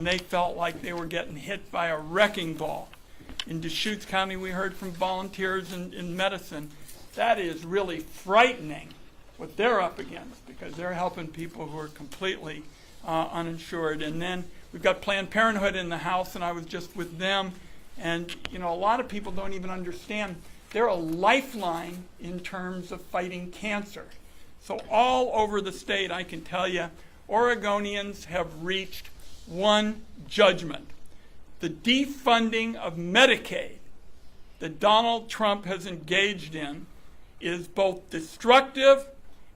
They felt like they were getting hit by a wrecking ball. In Deschutes County, we heard from volunteers in medicine. That is really frightening what they're up against, because they're helping people who are completely uninsured. And then we've got Planned Parenthood in the House, and I was just with them. And, you know, a lot of people don't even understand they're a lifeline in terms of fighting cancer. So all over the state, I can tell you, Oregonians have reached one judgment. The defunding of Medicaid that Donald Trump has engaged in is both destructive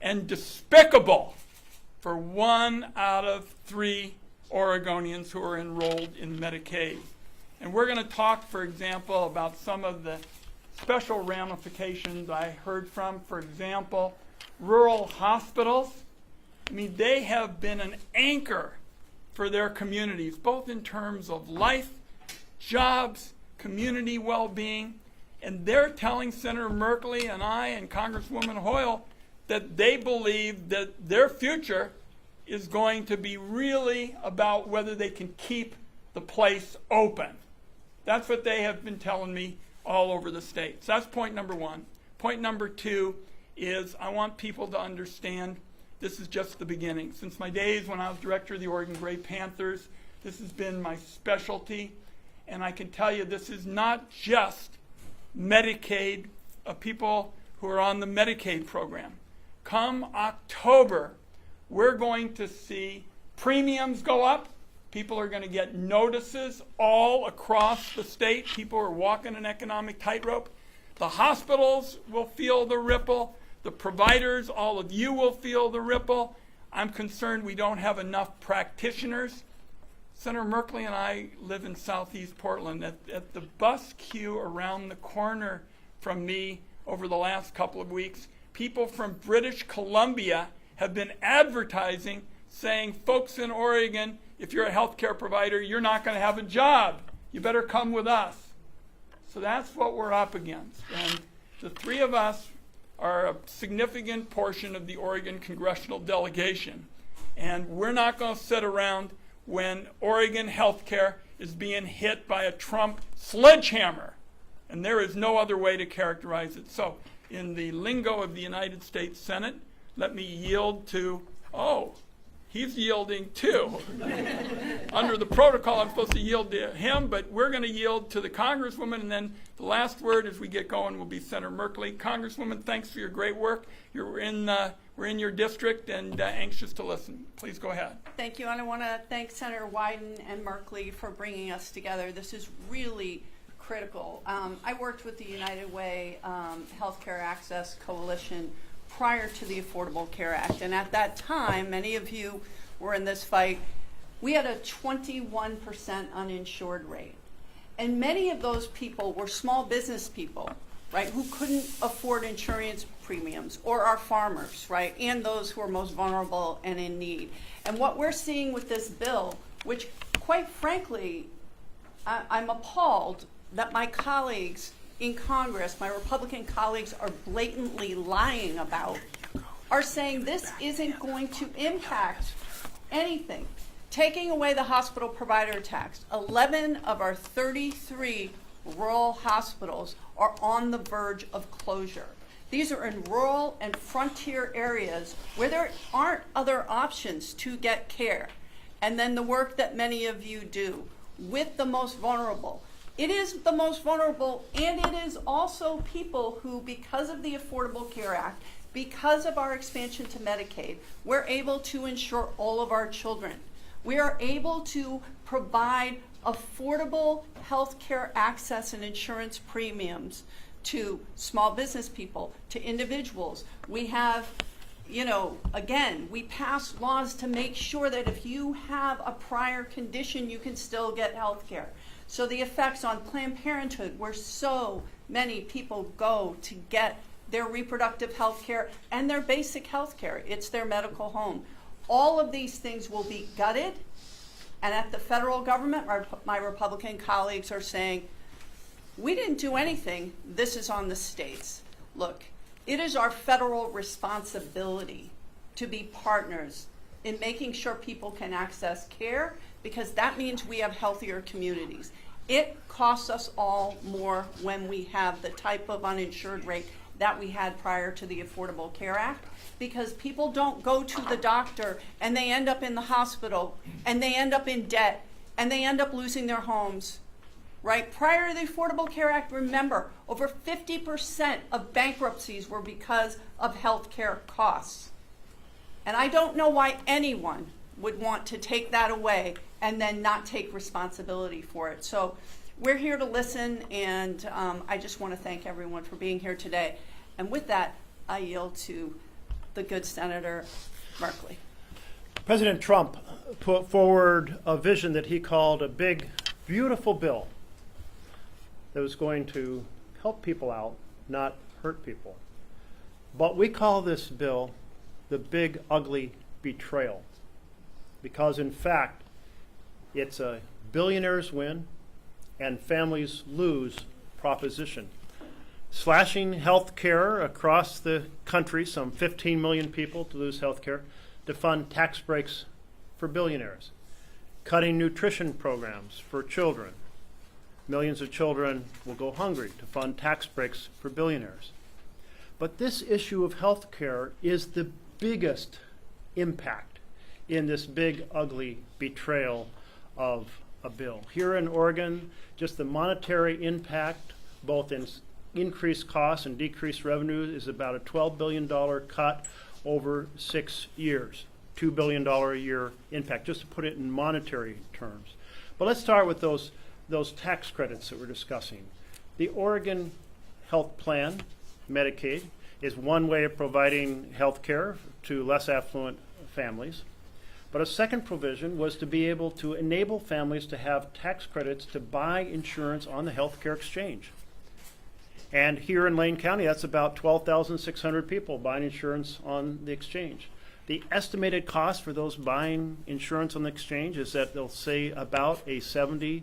and despicable for 1 out of 3 Oregonians who are enrolled in Medicaid. And we're going to talk, for example, about some of the special ramifications I heard from. For example, rural hospitals. I mean, they have been an anchor for their communities, both in terms of life, jobs, community well-being. And they're telling Senator Merkley and I and Congresswoman Hoyle that they believe that their future is going to be really about whether they can keep the place open. That's what they have been telling me all over the state. So that's point number one. Point number two is I want people to understand this is just the beginning. Since my days when I was director of the Oregon Gray Panthers, this has been my specialty. And I can tell you this is not just Medicaid, people who are on the Medicaid program. Come October, we're going to see premiums go up. People are going to get notices all across the state. People are walking an economic tightrope. The hospitals will feel the ripple. The providers, all of you will feel the ripple. I'm concerned we don't have enough practitioners. Senator Merkley and I live in southeast Portland. At the bus queue around the corner from me over the last couple of weeks, people from British Columbia have been advertising saying, folks in Oregon, if you're a healthcare provider, you're not going to have a job. You better come with us. So that's what we're up against. And the three of us are a significant portion of the Oregon congressional delegation. And we're not going to sit around when Oregon healthcare is being hit by a Trump sledgehammer. And there is no other way to characterize it. So in the lingo of the United States Senate, let me yield to, he's yielding too. Under the protocol, I'm supposed to yield to him, but we're going to yield to the Congresswoman, and then the last word as we get going will be Senator Merkley. Congresswoman, thanks for your great work. We're in your district and anxious to listen. Please go ahead. Thank you, and I want to thank Senator Wyden and Merkley for bringing us together. This is really critical. I worked with the United Way Healthcare Access Coalition prior to the Affordable Care Act, and at that time, many of you were in this fight, we had a 21% uninsured rate. And many of those people were small business people, right, who couldn't afford insurance premiums, or our farmers, right, and those who are most vulnerable and in need. And what we're seeing with this bill, which quite frankly, I'm appalled that my colleagues in Congress, my Republican colleagues, are blatantly lying about, are saying this isn't going to impact anything. Taking away the hospital provider tax, 11 of our 33 rural hospitals are on the verge of closure. These are in rural and frontier areas where there aren't other options to get care. And then the work that many of you do with the most vulnerable. It is the most vulnerable, and it is also people who, because of the Affordable Care Act, because of our expansion to Medicaid, we're able to insure all of our children. We are able to provide affordable health care access and insurance premiums to small business people, to individuals. We have, again, we pass laws to make sure that if you have a prior condition, you can still get health care. So the effects on Planned Parenthood, where so many people go to get their reproductive health care and their basic health care, it's their medical home. All of these things will be gutted. And at the federal government, my Republican colleagues are saying, we didn't do anything, this is on the states. Look, it is our federal responsibility to be partners in making sure people can access care, because that means we have healthier communities. It costs us all more when we have the type of uninsured rate that we had prior to the Affordable Care Act, because people don't go to the doctor and they end up in the hospital and they end up in debt and they end up losing their homes, right? Prior to the Affordable Care Act, remember, over 50% of bankruptcies were because of health care costs. And I don't know why anyone would want to take that away and then not take responsibility for it. So we're here to listen, and I just want to thank everyone for being here today. And with that, I yield to the good Senator Merkley. President Trump put forward a vision that he called a big, beautiful bill that was going to help people out, not hurt people. But we call this bill the big, ugly betrayal, because in fact, it's a billionaires win and families lose proposition. Slashing health care across the country, some 15 million people to lose health care, to fund tax breaks for billionaires. Cutting nutrition programs for children. Millions of children will go hungry to fund tax breaks for billionaires. But this issue of health care is the biggest impact in this big, ugly betrayal of a bill. Here in Oregon, just the monetary impact, both in increased costs and decreased revenue, is about a $12 billion cut over 6 years. $2 billion a year impact, just to put it in monetary terms. But let's start with those tax credits that we're discussing. The Oregon Health Plan, Medicaid, is one way of providing health care to less affluent families. But a second provision was to be able to enable families to have tax credits to buy insurance on the healthcare exchange. And here in Lane County, that's about 12,600 people buying insurance on the exchange. The estimated cost for those buying insurance on the exchange is that they'll say about a 70%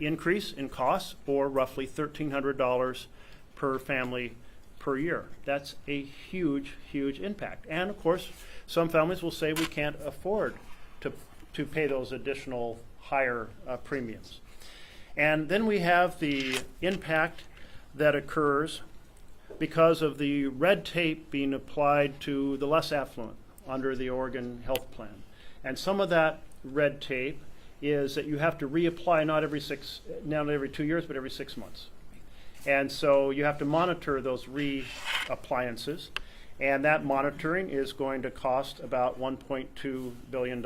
increase in costs, or roughly $1,300 per family per year. That's a huge, huge impact. And of course, some families will say we can't afford to pay those additional higher premiums. And then we have the impact that occurs because of the red tape being applied to the less affluent under the Oregon Health Plan. And some of that red tape is that you have to reapply not every 2 years, but every 6 months. And so you have to monitor those reappliances, and that monitoring is going to cost about $1.2 billion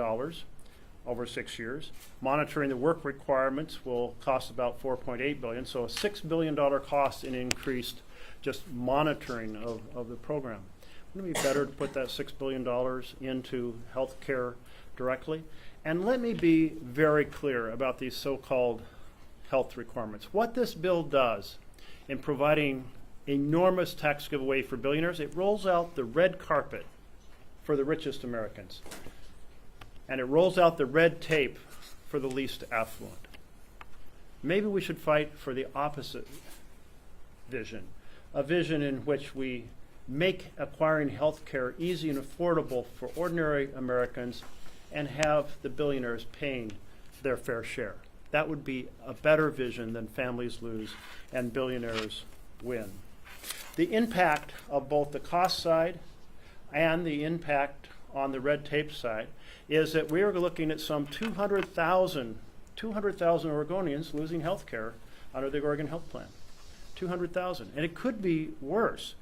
over 6 years. Monitoring the work requirements will cost about $4.8 billion, so a $6 billion cost in increased just monitoring of the program. Wouldn't it be better to put that $6 billion into health care directly? And let me be very clear about these so-called health requirements. What this bill does in providing enormous tax giveaway for billionaires, it rolls out the red carpet for the richest Americans. And it rolls out the red tape for the least affluent. Maybe we should fight for the opposite vision, a vision in which we make acquiring health care easy and affordable for ordinary Americans and have the billionaires paying their fair share. That would be a better vision than families lose and billionaires win. The impact of both the cost side and the impact on the red tape side is that we are looking at some 200,000 Oregonians losing health care under the Oregon Health Plan. 200,000. And it could be worse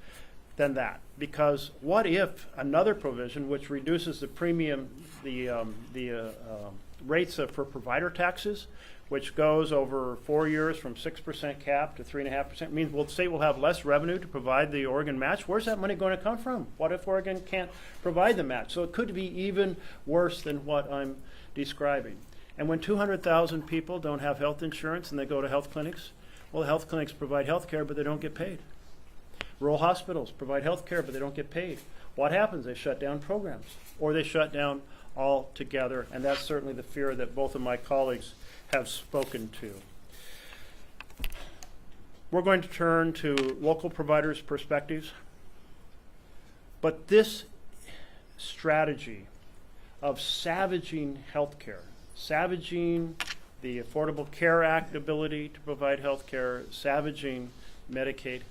than that, because what if another provision which reduces the premium, the rates for provider taxes, which goes over 4 years from 6% cap to 3.5%, means the state will have less revenue to provide the Oregon match. Where's that money going to come from? What if Oregon can't provide the match? So it could be even worse than what I'm describing. And when 200,000 people don't have health insurance and they go to health clinics, well, health clinics provide health care, but they don't get paid. Rural hospitals provide health care, but they don't get paid. What happens? They shut down programs, or they shut down altogether, and that's certainly the fear that both of my colleagues have spoken to. We're going to turn to local providers' perspectives, but this strategy of savaging healthcare, savaging the Affordable Care Act ability to provide health care, savaging Medicaid.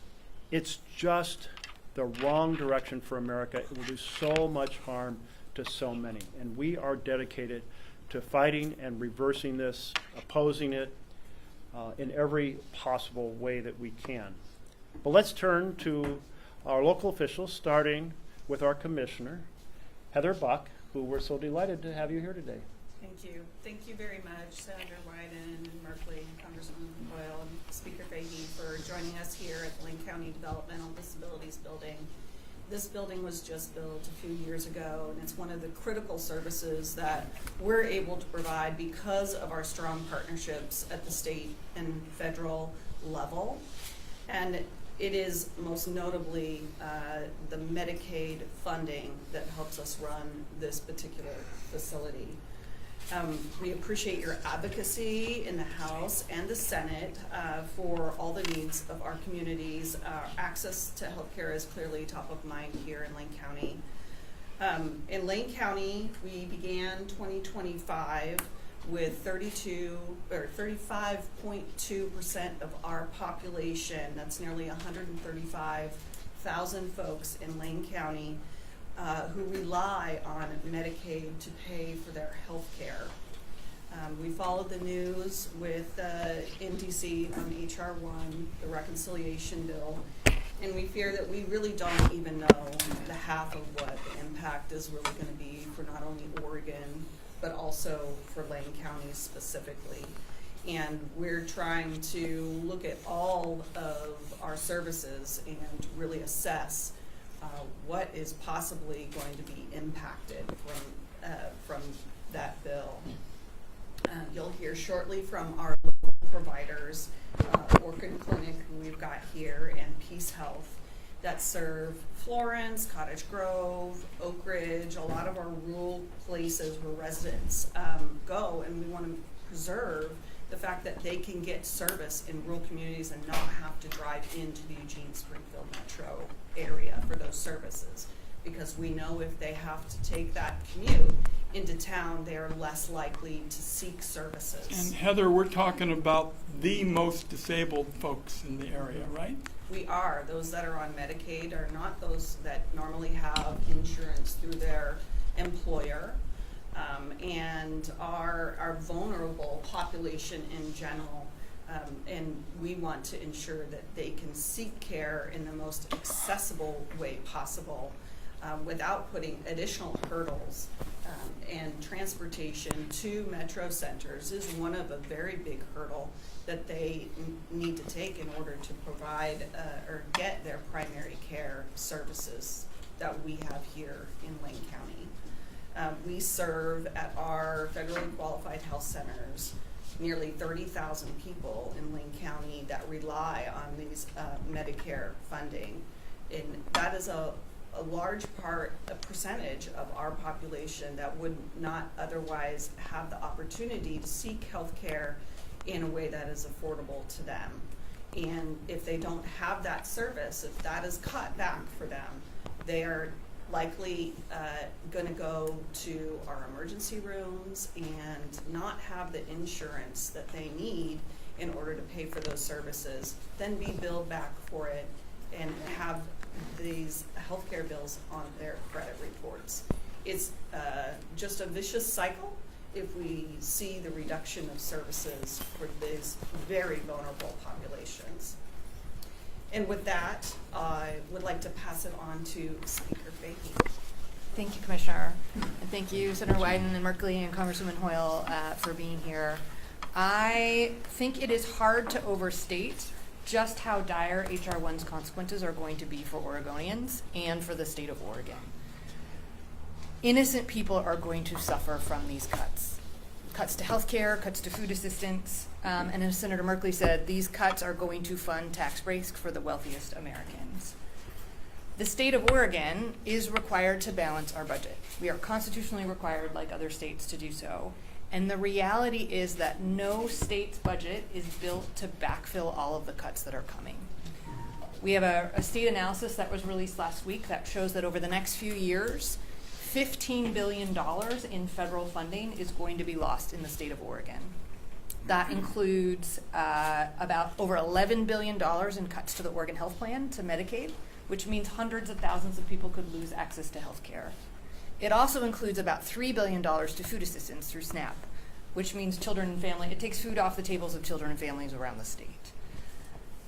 It's just the wrong direction for America. It will do so much harm to so many. And we are dedicated to fighting and reversing this, opposing it in every possible way that we can. But let's turn to our local officials, starting with our commissioner, Heather Buck, who we're so delighted to have you here today. Thank you. Thank you very much, Senator Wyden and Merkley and Congressman Hoyle and Speaker Fahey for joining us here at the Lane County Developmental Disabilities Building. This building was just built a few years ago, and it's one of the critical services that we're able to provide because of our strong partnerships at the state and federal level. And it is most notably the Medicaid funding that helps us run this particular facility. We appreciate your advocacy in the House and the Senate for all the needs of our communities. Access to healthcare is clearly top of mind here in Lane County. In Lane County, we began 2025 with 35.2% of our population, that's nearly 135,000 folks in Lane County, who rely on Medicaid to pay for their health care. We followed the news with NDC on HR 1, the reconciliation bill, and we fear that we really don't even know the half of what the impact is really going to be for not only Oregon, but also for Lane County specifically. And we're trying to look at all of our services and really assess what is possibly going to be impacted from that bill. You'll hear shortly from our local providers, Orkin Clinic, who we've got here, and PeaceHealth, that serve Florence, Cottage Grove, Oak Ridge, a lot of our rural places where residents go, and we want to preserve the fact that they can get service in rural communities and not have to drive into the Eugene-Springfield metro area for those services. Because we know if they have to take that commute into town, they are less likely to seek services. And Heather, we're talking about the most disabled folks in the area, right? We are. Those that are on Medicaid are not those that normally have insurance through their employer. And our vulnerable population in general, and we want to ensure that they can seek care in the most accessible way possible without putting additional hurdles. And transportation to metro centers is one of a very big hurdle that they need to take in order to provide or get their primary care services that we have here in Lane County. We serve at our federally qualified health centers nearly 30,000 people in Lane County that rely on these Medicare funding. And that is a large part, a percentage of our population that would not otherwise have the opportunity to seek health care in a way that is affordable to them. And if they don't have that service, if that is cut back for them, they are likely going to go to our emergency rooms and not have the insurance that they need in order to pay for those services, then be billed back for it and have these healthcare bills on their credit reports. It's just a vicious cycle if we see the reduction of services for these very vulnerable populations. And with that, I would like to pass it on to Speaker Fahey. Thank you, Commissioner. And thank you, Senator Wyden and Merkley and Congresswoman Hoyle for being here. I think it is hard to overstate just how dire HR 1's consequences are going to be for Oregonians and for the state of Oregon. Innocent people are going to suffer from these cuts. Cuts to health care, cuts to food assistance, and as Senator Merkley said, these cuts are going to fund tax breaks for the wealthiest Americans. The state of Oregon is required to balance our budget. We are constitutionally required, like other states, to do so. And the reality is that no state's budget is built to backfill all of the cuts that are coming. We have a state analysis that was released last week that shows that over the next few years, $15 billion in federal funding is going to be lost in the state of Oregon. That includes about over $11 billion in cuts to the Oregon Health Plan, to Medicaid, which means hundreds of thousands of people could lose access to health care. It also includes about $3 billion to food assistance through SNAP, which means it takes food off the tables of children and families around the state.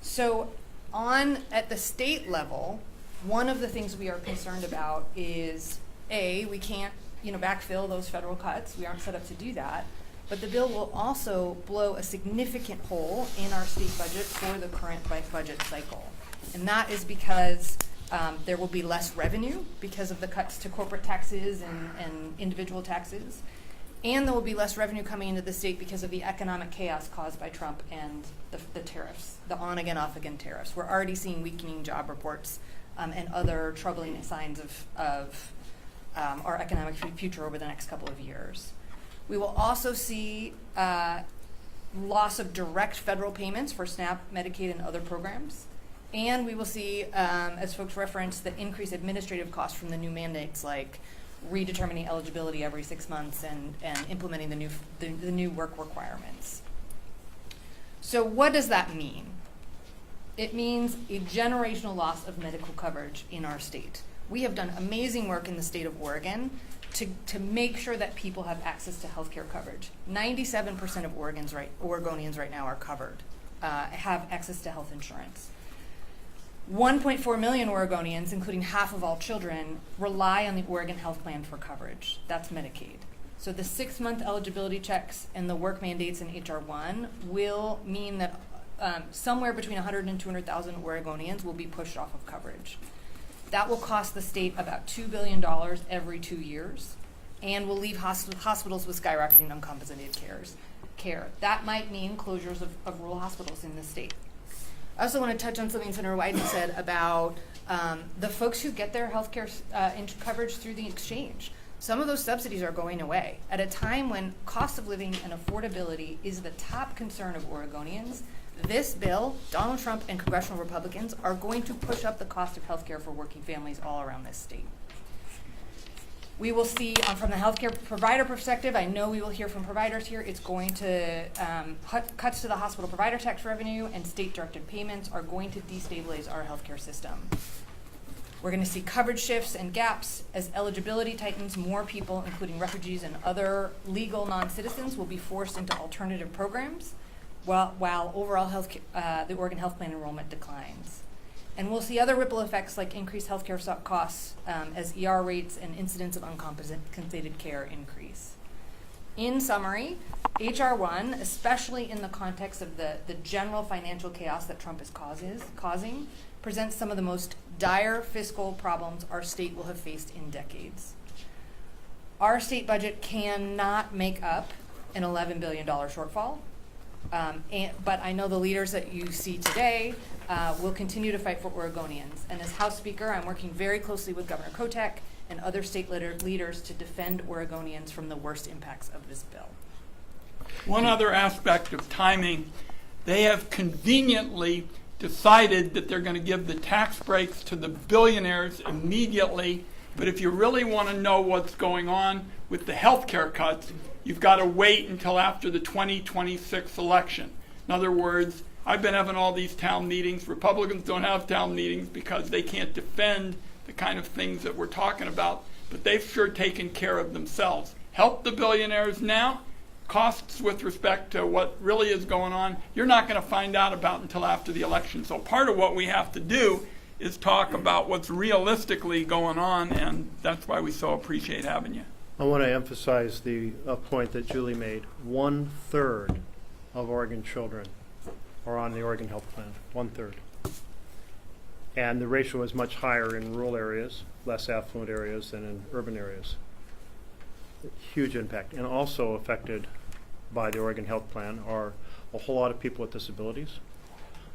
So at the state level, one of the things we are concerned about is, we can't backfill those federal cuts. We aren't set up to do that. But the bill will also blow a significant hole in our state budget for the current budget cycle. And that is because there will be less revenue because of the cuts to corporate taxes and individual taxes. And there will be less revenue coming into the state because of the economic chaos caused by Trump and the tariffs, the on-again, off-again tariffs. We're already seeing weakening job reports and other troubling signs of our economic future over the next couple of years. We will also see loss of direct federal payments for SNAP, Medicaid, and other programs. And we will see, as folks referenced, the increased administrative costs from the new mandates, like redetermining eligibility every 6 months and implementing the new work requirements. So what does that mean? It means a generational loss of medical coverage in our state. We have done amazing work in the state of Oregon to make sure that people have access to health care coverage. 97% of Oregonians right now are covered, have access to health insurance. 1.4 million Oregonians, including half of all children, rely on the Oregon Health Plan for coverage. That's Medicaid. So the 6-month eligibility checks and the work mandates in H.R. 1 will mean that somewhere between 100 and 200,000 Oregonians will be pushed off of coverage. That will cost the state about $2 billion every 2 years and will leave hospitals with skyrocketing uncompensated care. That might mean closures of rural hospitals in the state. I also want to touch on something Senator Wyden said about the folks who get their health care coverage through the exchange. Some of those subsidies are going away. At a time when cost of living and affordability is the top concern of Oregonians, this bill, Donald Trump and congressional Republicans are going to push up the cost of health care for working families all around this state. We will see, from the healthcare provider perspective, I know we will hear from providers here, it's going to, cuts to the hospital provider tax revenue and state-directed payments are going to destabilize our healthcare system. We're going to see coverage shifts and gaps as eligibility tightens. More people, including refugees and other legal non-citizens, will be forced into alternative programs, while overall the Oregon Health Plan enrollment declines. And we'll see other ripple effects like increased healthcare costs as ER rates and incidents of uncompensated care increase. In summary, H.R. 1, especially in the context of the general financial chaos that Trump is causing, presents some of the most dire fiscal problems our state will have faced in decades. Our state budget cannot make up an $11 billion shortfall. But I know the leaders that you see today will continue to fight for Oregonians. And as House Speaker, I'm working very closely with Governor Kotek and other state leaders to defend Oregonians from the worst impacts of this bill. One other aspect of timing, they have conveniently decided that they're going to give the tax breaks to the billionaires immediately. But if you really want to know what's going on with the health care cuts, you've got to wait until after the 2026 election. In other words, I've been having all these town meetings. Republicans don't have town meetings because they can't defend the kind of things that we're talking about, but they've sure taken care of themselves. Help the billionaires now. Costs with respect to what really is going on, you're not going to find out about until after the election. So part of what we have to do is talk about what's realistically going on, and that's why we so appreciate having you. I want to emphasize the point that Julie made. 1/3 of Oregon children are on the Oregon Health Plan. 1/3. And the ratio is much higher in rural areas, less affluent areas than in urban areas. Huge impact. And also affected by the Oregon Health Plan are a whole lot of people with disabilities,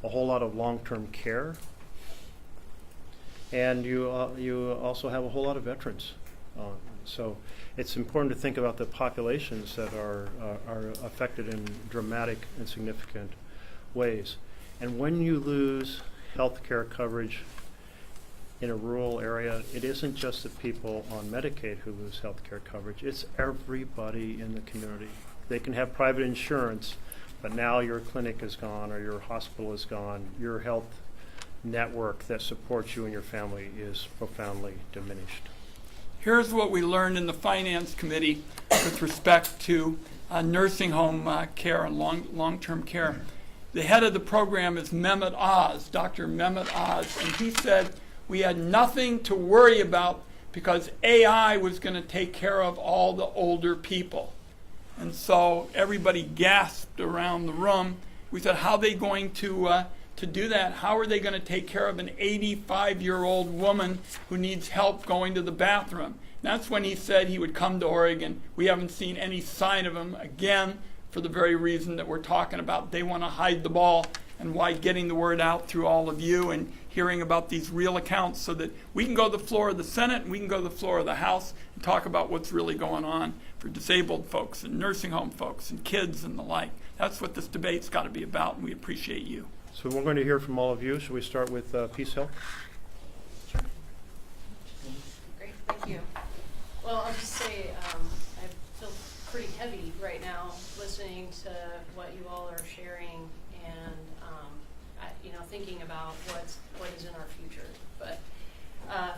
a whole lot of long-term care, and you also have a whole lot of veterans. So it's important to think about the populations that are affected in dramatic and significant ways. And when you lose health care coverage, in a rural area, it isn't just the people on Medicaid who lose health care coverage, it's everybody in the community. They can have private insurance, but now your clinic is gone or your hospital is gone. Your health network that supports you and your family is profoundly diminished. Here's what we learned in the Finance Committee with respect to nursing home care and long-term care. The head of the program is Mehmet Oz, Dr. Mehmet Oz, and he said we had nothing to worry about because AI was going to take care of all the older people. And so everybody gasped around the room. We said, how are they going to do that? How are they going to take care of an 85-year-old woman who needs help going to the bathroom? That's when he said he would come to Oregon. We haven't seen any sign of him again for the very reason that we're talking about. They want to hide the ball, and why getting the word out through all of you and hearing about these real accounts so that we can go to the floor of the Senate and we can go to the floor of the House and talk about what's really going on for disabled folks and nursing home folks and kids and the like. That's what this debate's got to be about, and we appreciate you. So we're going to hear from all of you. Should we start with PeaceHealth? Great, thank you. Well, I'll just say I feel pretty heavy right now listening to what you all are sharing and thinking about what is in our future. But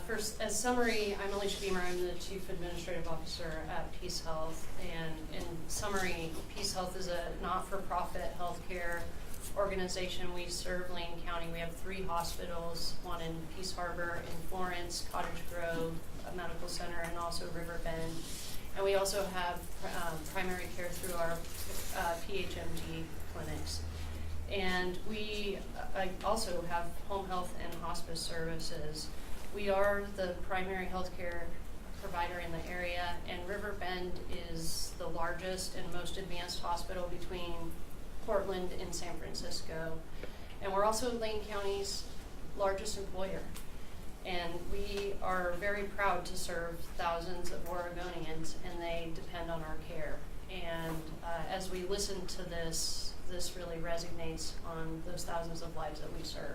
first, as summary, I'm Alicia Beamer. I'm the Chief Administrative Officer at PeaceHealth. And in summary, PeaceHealth is a not-for-profit healthcare organization. We serve Lane County. We have 3 hospitals, one in Peace Harbor, in Florence, Cottage Grove, a medical center, and also River Bend. And we also have primary care through our PHMG clinics. And we also have home health and hospice services. We are the primary healthcare provider in the area, and River Bend is the largest and most advanced hospital between Portland and San Francisco. And we're also Lane County's largest employer. And we are very proud to serve thousands of Oregonians, and they depend on our care. And as we listen to this really resonates on those thousands of lives that we serve.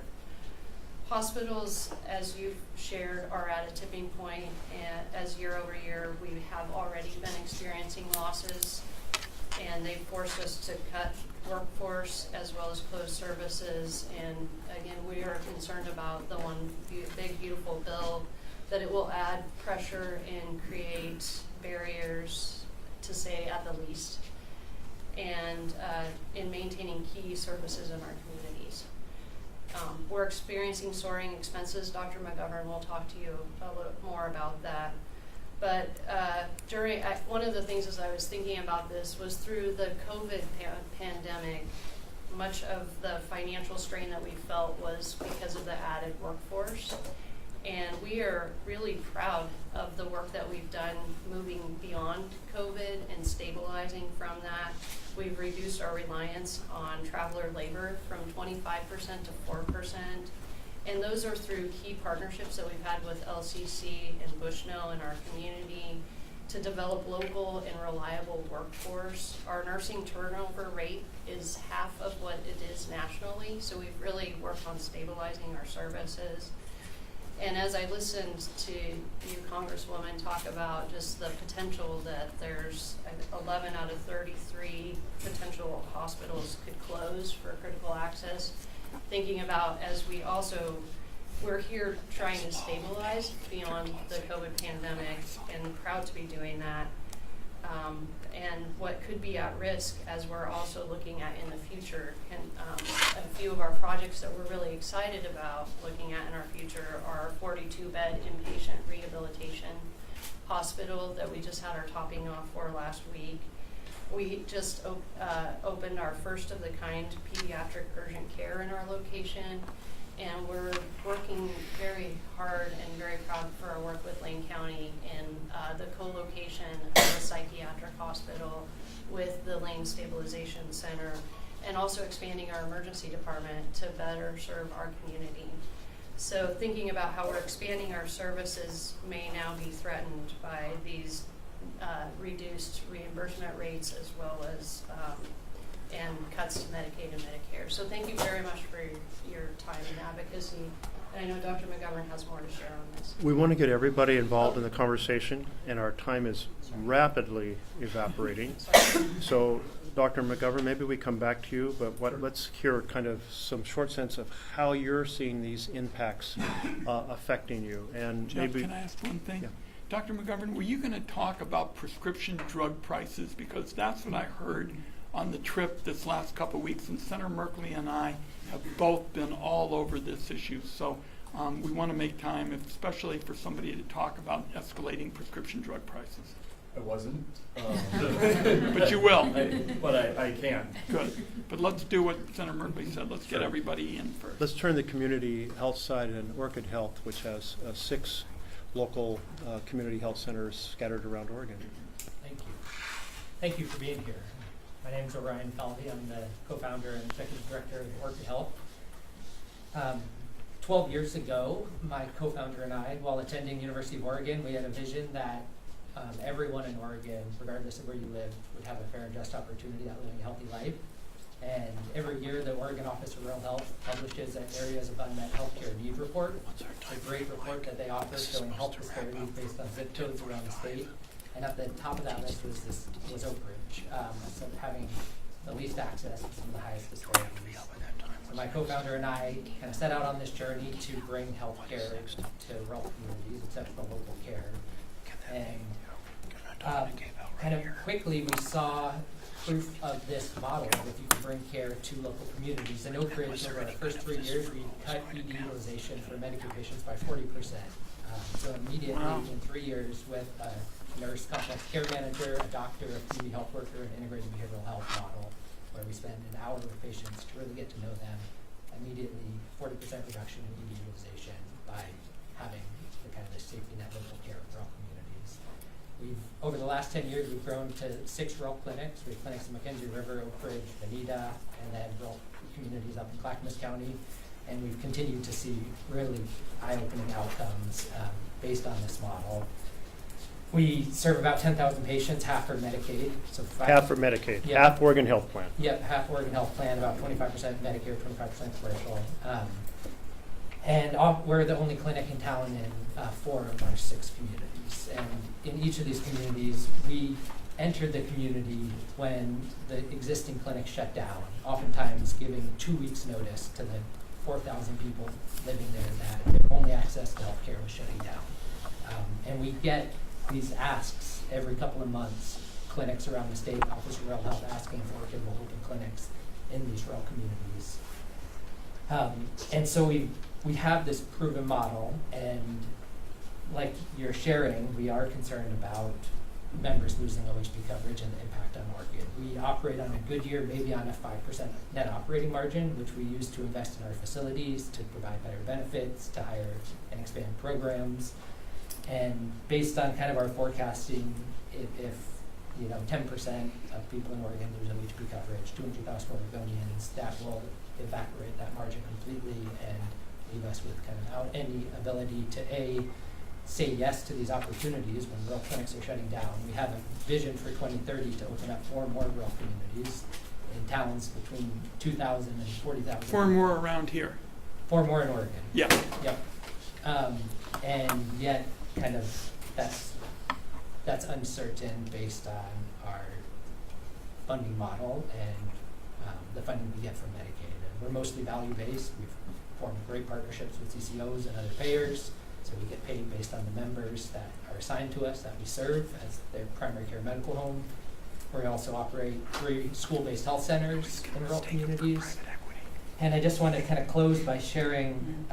Hospitals, as you've shared, are at a tipping point, and as year over year, we have already been experiencing losses, and they've forced us to cut workforce as well as close services. And again, we are concerned about the one big beautiful bill, that it will add pressure and create barriers, to say at the least, and in maintaining key services in our communities. We're experiencing soaring expenses. Dr. McGovern will talk to you a little more about that. But one of the things as I was thinking about this was through the COVID pandemic, much of the financial strain that we felt was because of the added workforce. And we are really proud of the work that we've done moving beyond COVID and stabilizing from that. We've reduced our reliance on traveler labor from 25% to 4%. And those are through key partnerships that we've had with LCC and Bushnell in our community to develop local and reliable workforce. Our nursing turnover rate is half of what it is nationally, so we've really worked on stabilizing our services. And as I listened to you, Congresswoman, talk about just the potential that there's 11 out of 33 potential hospitals could close for critical access, thinking about as we're here trying to stabilize beyond the COVID pandemic, and proud to be doing that. And what could be at risk as we're also looking at in the future. And a few of our projects that we're really excited about looking at in our future are 42-bed inpatient rehabilitation hospital that we just had our topping off for last week. We just opened our first of the kind pediatric urgent care in our location. And we're working very hard and very proud for our work with Lane County in the co-location of the psychiatric hospital with the Lane Stabilization Center, and also expanding our emergency department to better serve our community. So thinking about how we're expanding our services may now be threatened by these reduced reimbursement rates, as well as and cuts to Medicaid and Medicare. So thank you very much for your time and advocacy And I know Dr. McGovern has more to share on this. We want to get everybody involved in the conversation, and our time is rapidly evaporating. So, Dr. McGovern, maybe we come back to you, but let's hear kind of some short sense of how you're seeing these impacts affecting you. And Jeff, maybe can I ask one thing? Yeah. Dr. McGovern, were you going to talk about prescription drug prices? Because that's what I heard on the trip this last couple of weeks, and Senator Merkley and I have both been all over this issue. So we want to make time, especially for somebody to talk about escalating prescription drug prices. I wasn't. But you will. I can. Good. But let's do what Senator Merkley said. Let's get everybody in first. let's turn the community health side and Orchid Health, which has 6 local community health centers scattered around Oregon. Thank you. Thank you for being here. My name is Orion Falvey. I'm the co-founder and executive director of Orchid Health. 12 years ago, my co-founder and I, while attending University of Oregon, we had a vision that everyone in Oregon, regardless of where you live, would have a fair and just opportunity at living a healthy life. And every year, the Oregon Office of Rural Health publishes an Areas of Unmet Healthcare Need report. It's a great report that they offer showing health disparities based on zip codes around the state. And at the top of that list was Oak Ridge, so having the least access to some of the highest disparities. So my co-founder and I kind of set out on this journey to bring healthcare to rural communities, exceptional local care. And kind of quickly we saw proof of this model, that if you can bring care to local communities. In Oak Ridge, over the first 3 years, we cut ED utilization for Medicaid patients by 40%. So immediately in 3 years, with a nurse, complex care manager, a doctor, a community health worker, an integrated behavioral health model, where we spend an hour with patients to really get to know them, immediately 40% reduction in ED utilization by having the kind of the safety net local care in rural communities. Over the last 10 years, we've grown to 6 rural clinics. We have clinics in McKenzie River, Oak Ridge, Veneta, and then rural communities up in Clackamas County. And we've continued to see really eye-opening outcomes based on this model. We serve about 10,000 patients, half for Medicaid. So Half for Medicaid, Yeah. half Oregon Health Plan. Yep, half Oregon Health Plan, about 25% Medicare, 25% commercial. And we're the only clinic in town in 4 of our 6 communities. And in each of these communities, we entered the community when the existing clinic shut down, oftentimes giving 2 weeks' notice to the 4,000 people living there that their only access to healthcare was shutting down. And we get these asks every couple of months, clinics around the state, Office of Rural Health asking for Orchid will open clinics in these rural communities. And so we have this proven model, and like you're sharing, we are concerned about members losing OHP coverage and the impact on Orchid. We operate on a good year, maybe on a 5% net operating margin, which we use to invest in our facilities, to provide better benefits, to hire and expand programs. And based on kind of our forecasting, if 10% of people in Oregon lose OHP coverage, 200,000 Oregonians, that will evaporate that margin completely and leave us with kind of any ability to say yes to these opportunities when rural clinics are shutting down. We have a vision for 2030 to open up 4 more rural communities in towns between 2,000 and 40,000. 4 more around here. 4 more in Oregon. Yeah. Yep. And yet, kind of, that's uncertain based on our funding model and the funding we get from Medicaid. And we're mostly value-based. We've formed great partnerships with CCOs and other payers, so we get paid based on the members that are assigned to us that we serve as their primary care medical home. We also operate 3 school-based health centers in rural communities. And I just want to kind of close by sharing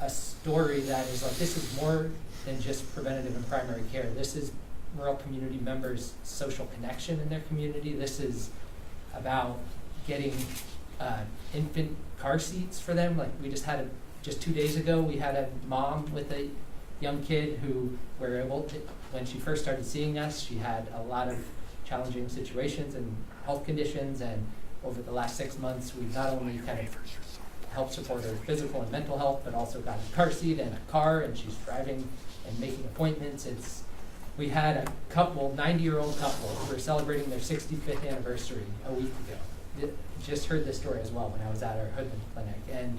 a story that is like, this is more than just preventative and primary care. This is rural community members' social connection in their community. This is about getting infant car seats for them. Like we just 2 days ago, we had a mom with a young kid who were able to, when she first started seeing us, she had a lot of challenging situations and health conditions, and over the last 6 months, we've not only kind of helped support her physical and mental health, but also got a car seat and a car, and she's driving and making appointments. We had a couple, 90-year-old couple, who were celebrating their 65th anniversary a week ago. Just heard this story as well when I was at our Hoodman clinic, and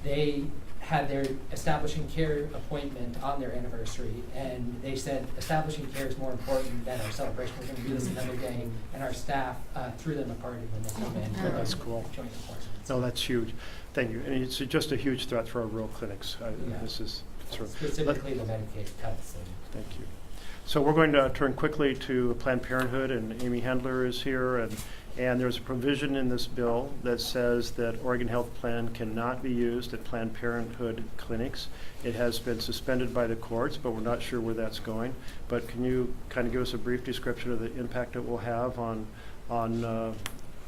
they had their establishing care appointment on their anniversary, and they said establishing care is more important than our celebration. We're going to do this another day, and our staff threw them a party when they came in. Oh, that's cool. Joint appointments. No, that's huge. Thank you. And it's just a huge threat for our rural clinics. Yeah. This is sort of, Specifically the Medicaid cuts. And thank you. So we're going to turn quickly to Planned Parenthood, and Amy Handler is here. And there's a provision in this bill that says that Oregon Health Plan cannot be used at Planned Parenthood clinics. It has been suspended by the courts, but we're not sure where that's going. But can you kind of give us a brief description of the impact it will have on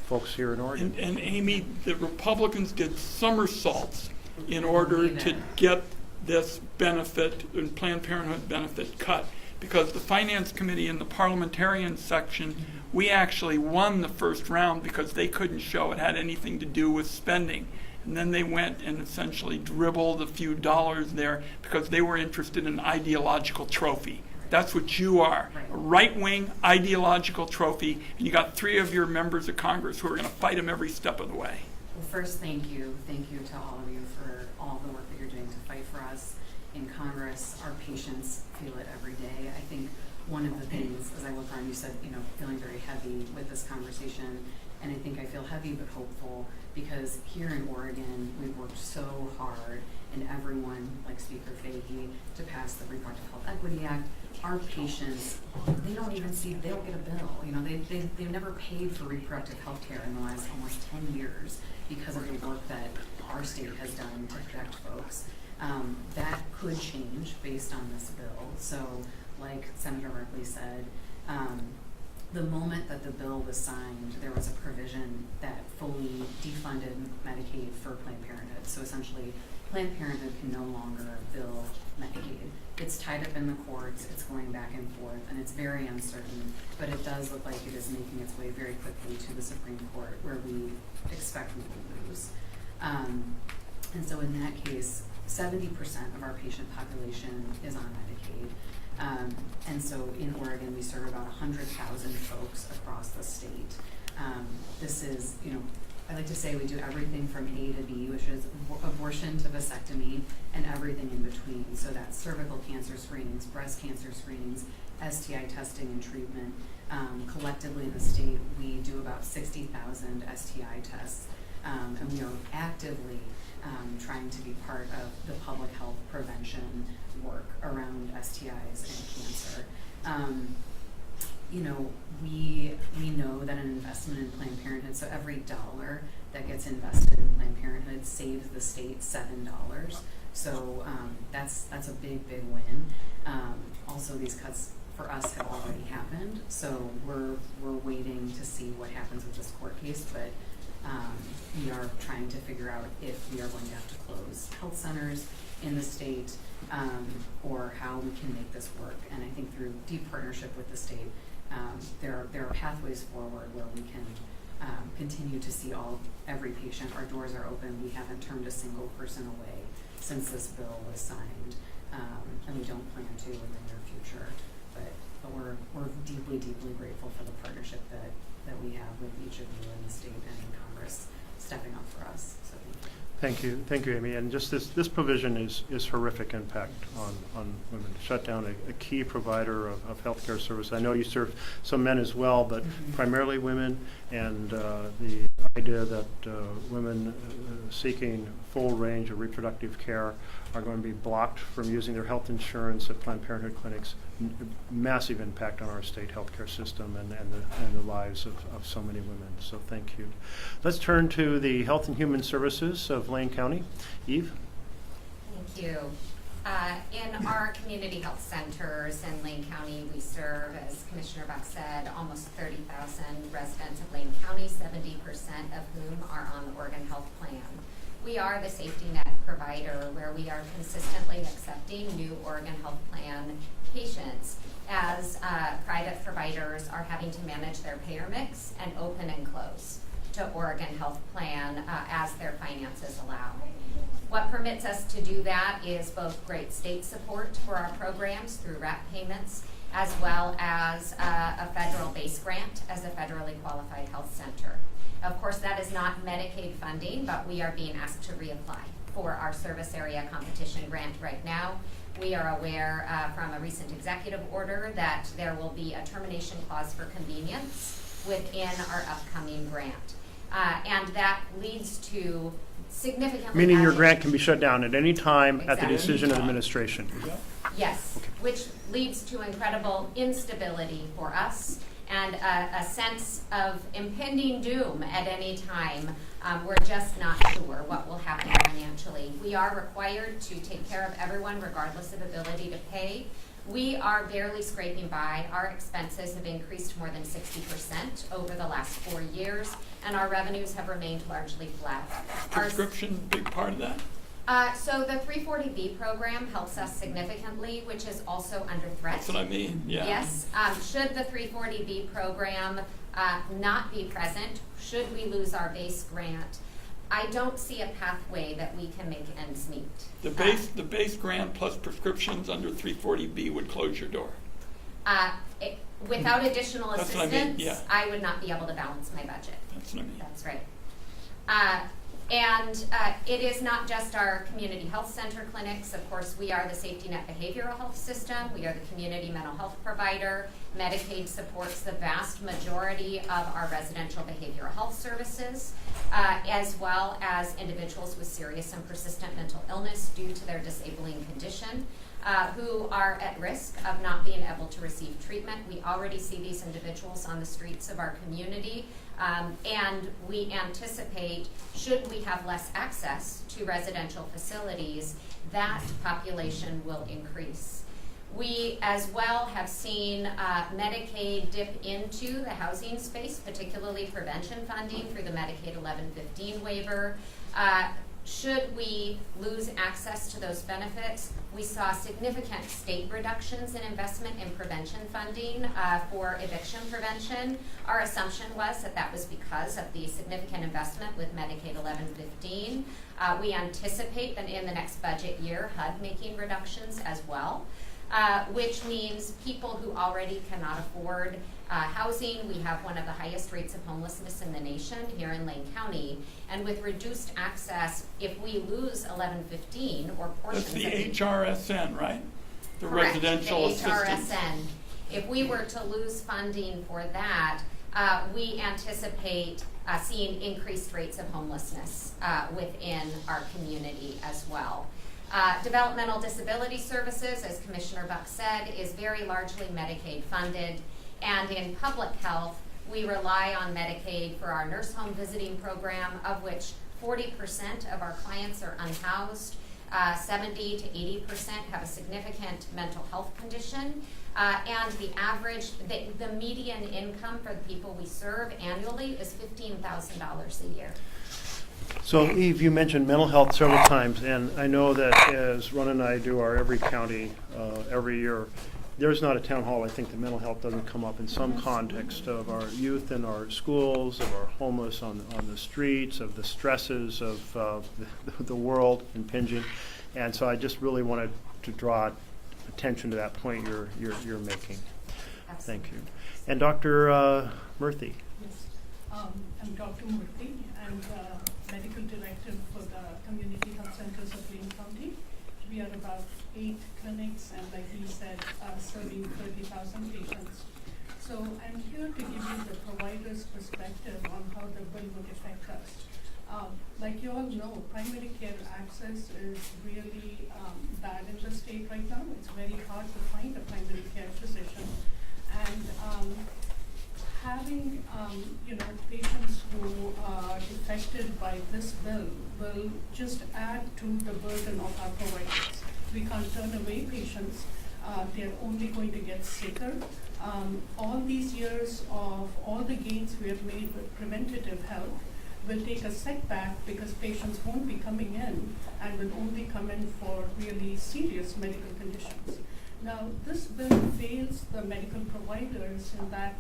folks here in Oregon? And Amy, the Republicans did somersaults in order to get this benefit and Planned Parenthood benefit cut, because the Finance Committee and the parliamentarian section, we actually won the first round because they couldn't show it had anything to do with spending. And then they went and essentially dribbled a few dollars there because they were interested in an ideological trophy. That's what you are, a right-wing ideological trophy, and you got 3 of your members of Congress who are going to fight them every step of the way. Well, first, thank you. Thank you to all of you for all the work that you're doing to fight for us in Congress. Our patients feel it every day. I think one of the things, as I look around, you said, feeling very heavy with this conversation, and I think I feel heavy but hopeful because here in Oregon, we've worked so hard, and everyone, like Speaker Fahey, to pass the Reproductive Health Equity Act. Our patients, they don't get a bill. They've never paid for reproductive health care in the last almost 10 years because of the work that our state has done to protect folks. That could change based on this bill. So, like Senator Merkley said, the moment that the bill was signed, there was a provision that fully defunded Medicaid for Planned Parenthood. So essentially, Planned Parenthood can no longer bill Medicaid. It's tied up in the courts, it's going back and forth, and it's very uncertain, but it does look like it is making its way very quickly to the Supreme Court, where we expect we will lose. And so in that case, 70% of our patient population is on Medicaid. And so in Oregon, we serve about 100,000 folks across the state. This is, I like to say we do everything from A to B, which is abortion to vasectomy and everything in between. So that's cervical cancer screenings, breast cancer screenings, STI testing and treatment. Collectively in the state, we do about 60,000 STI tests, and we are actively trying to be part of the public health prevention work around STIs and cancer. We know that an investment in Planned Parenthood, so every dollar that gets invested in Planned Parenthood saves the state $7. So that's a big win. Also, these cuts for us have already happened, so we're waiting to see what happens with this court case, but we are trying to figure out if we are going to have to close health centers in the state, or how we can make this work. And I think through deep partnership with the state, there are pathways forward where we can continue to see every patient. Our doors are open. We haven't turned a single person away since this bill was signed, and we don't plan to in the near future. But we're deeply grateful for the partnership that we have with each of you in the state and in Congress stepping up for us. So Thank you, Amy. And just this provision is horrific impact on women. Shut down a key provider of healthcare service. I know you serve some men as well, but primarily women. And the idea that women seeking full range of reproductive care are going to be blocked from using their health insurance at Planned Parenthood clinics. Massive impact on our state healthcare system and the lives of so many women. So thank you. Let's turn to the Health and Human Services of Lane County. Eve? Thank you. In our community health centers in Lane County, we serve, as Commissioner Buck said, almost 30,000 residents of Lane County, 70% of whom are on the Oregon Health Plan. We are the safety net provider where we are consistently accepting new Oregon Health Plan patients as private providers are having to manage their payer mix and open and close to Oregon Health Plan as their finances allow. What permits us to do that is both great state support for our programs through RAP payments, as well as a federal base grant as a federally qualified health center. Of course, that is not Medicaid funding, but we are being asked to reapply for our service area competition grant right now. We are aware from a recent executive order that there will be a termination clause for convenience within our upcoming grant. And that leads to significantly Meaning your added- grant can be shut down at any time at the Exactly. decision of administration. Yes, which leads to incredible instability for us and a sense of impending doom at any time. We're just not sure what will happen financially. We are required to take care of everyone regardless of ability to pay. We are barely scraping by. Our expenses have increased more than 60% over the last 4 years, and our revenues have remained largely flat. Prescription, big part of that. So the 340B program helps us significantly, which is also under threat. That's what I mean, yeah. Yes, should the 340B program not be present, should we lose our base grant, I don't see a pathway that we can make ends meet. The base grant plus prescriptions under 340B would close your door. Without additional That's what I assistance, mean, yeah. I would not be able to balance my budget. That's what I mean. That's right. And it is not just our community health center clinics. Of course, we are the safety net behavioral health system. We are the community mental health provider. Medicaid supports the vast majority of our residential behavioral health services, as well as individuals with serious and persistent mental illness due to their disabling condition, who are at risk of not being able to receive treatment. We already see these individuals on the streets of our community. And we anticipate, should we have less access to residential facilities, that population will increase. We as well have seen Medicaid dip into the housing space, particularly prevention funding through the Medicaid 1115 waiver. Should we lose access to those benefits, we saw significant state reductions in investment in prevention funding for eviction prevention. Our assumption was that that was because of the significant investment with Medicaid 1115. We anticipate that in the next budget year, HUD making reductions as well, which means people who already cannot afford housing. We have one of the highest rates of homelessness in the nation here in Lane County. And with reduced access, if we lose 1115 or portions That's the of it, HRSN, right? The correct, residential the assistance. HRSN. If we were to lose funding for that, we anticipate seeing increased rates of homelessness within our community as well. Developmental disability services, as Commissioner Buck said, is very largely Medicaid funded. And in public health, we rely on Medicaid for our nurse home visiting program, of which 40% of our clients are unhoused. 70 to 80% have a significant mental health condition. And the average, the median income for the people we serve annually is $15,000 a year. So Eve, you mentioned mental health several times, and I know that as Ron and I do our every county every year, there's not a town hall, I think, that mental health doesn't come up in some context of our youth in our schools, of our homeless on the streets, of the stresses of the world impinging. And so I just really wanted to draw attention to that point you're making. Absolutely. Thank you. And Dr. Murthy. Yes, I'm Dr. Murthy, and medical director for the community health centers of Lane County. We are about 8 clinics, and like he said, serving 30,000 patients. So I'm here to give you the provider's perspective on how the bill would affect us. Like you all know, primary care access is really bad in the state right now. It's very hard to find a primary care physician. And having patients who are affected by this bill will just add to the burden of our providers. We can't turn away patients. They're only going to get sicker. All these years of all the gains we have made with preventative health will take a setback because patients won't be coming in and will only come in for really serious medical conditions. Now, this bill fails the medical providers in that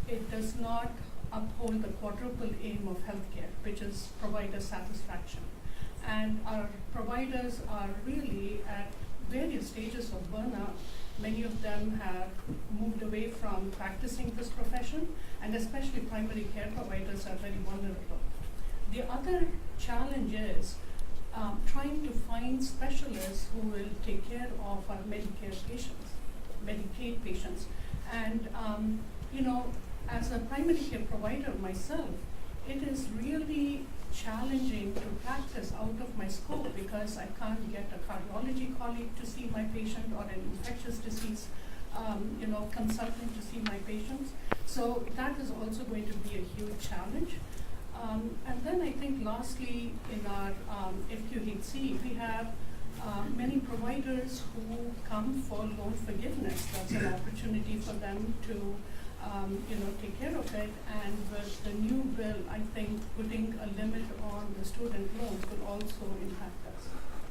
it does not uphold the quadruple aim of healthcare, which is provider satisfaction. And our providers are really at various stages of burnout. Many of them have moved away from practicing this profession, and especially primary care providers are very vulnerable. The other challenge is trying to find specialists who will take care of our Medicare patients, Medicaid patients. And, as a primary care provider myself, it is really challenging to practice out of my scope because I can't get a cardiology colleague to see my patient or an infectious disease consultant to see my patients. So that is also going to be a huge challenge. And then I think lastly, in our FQHC, we have many providers who come for loan forgiveness. That's an opportunity for them to take care of it. And with the new bill, I think putting a limit on the student loans will also impact us.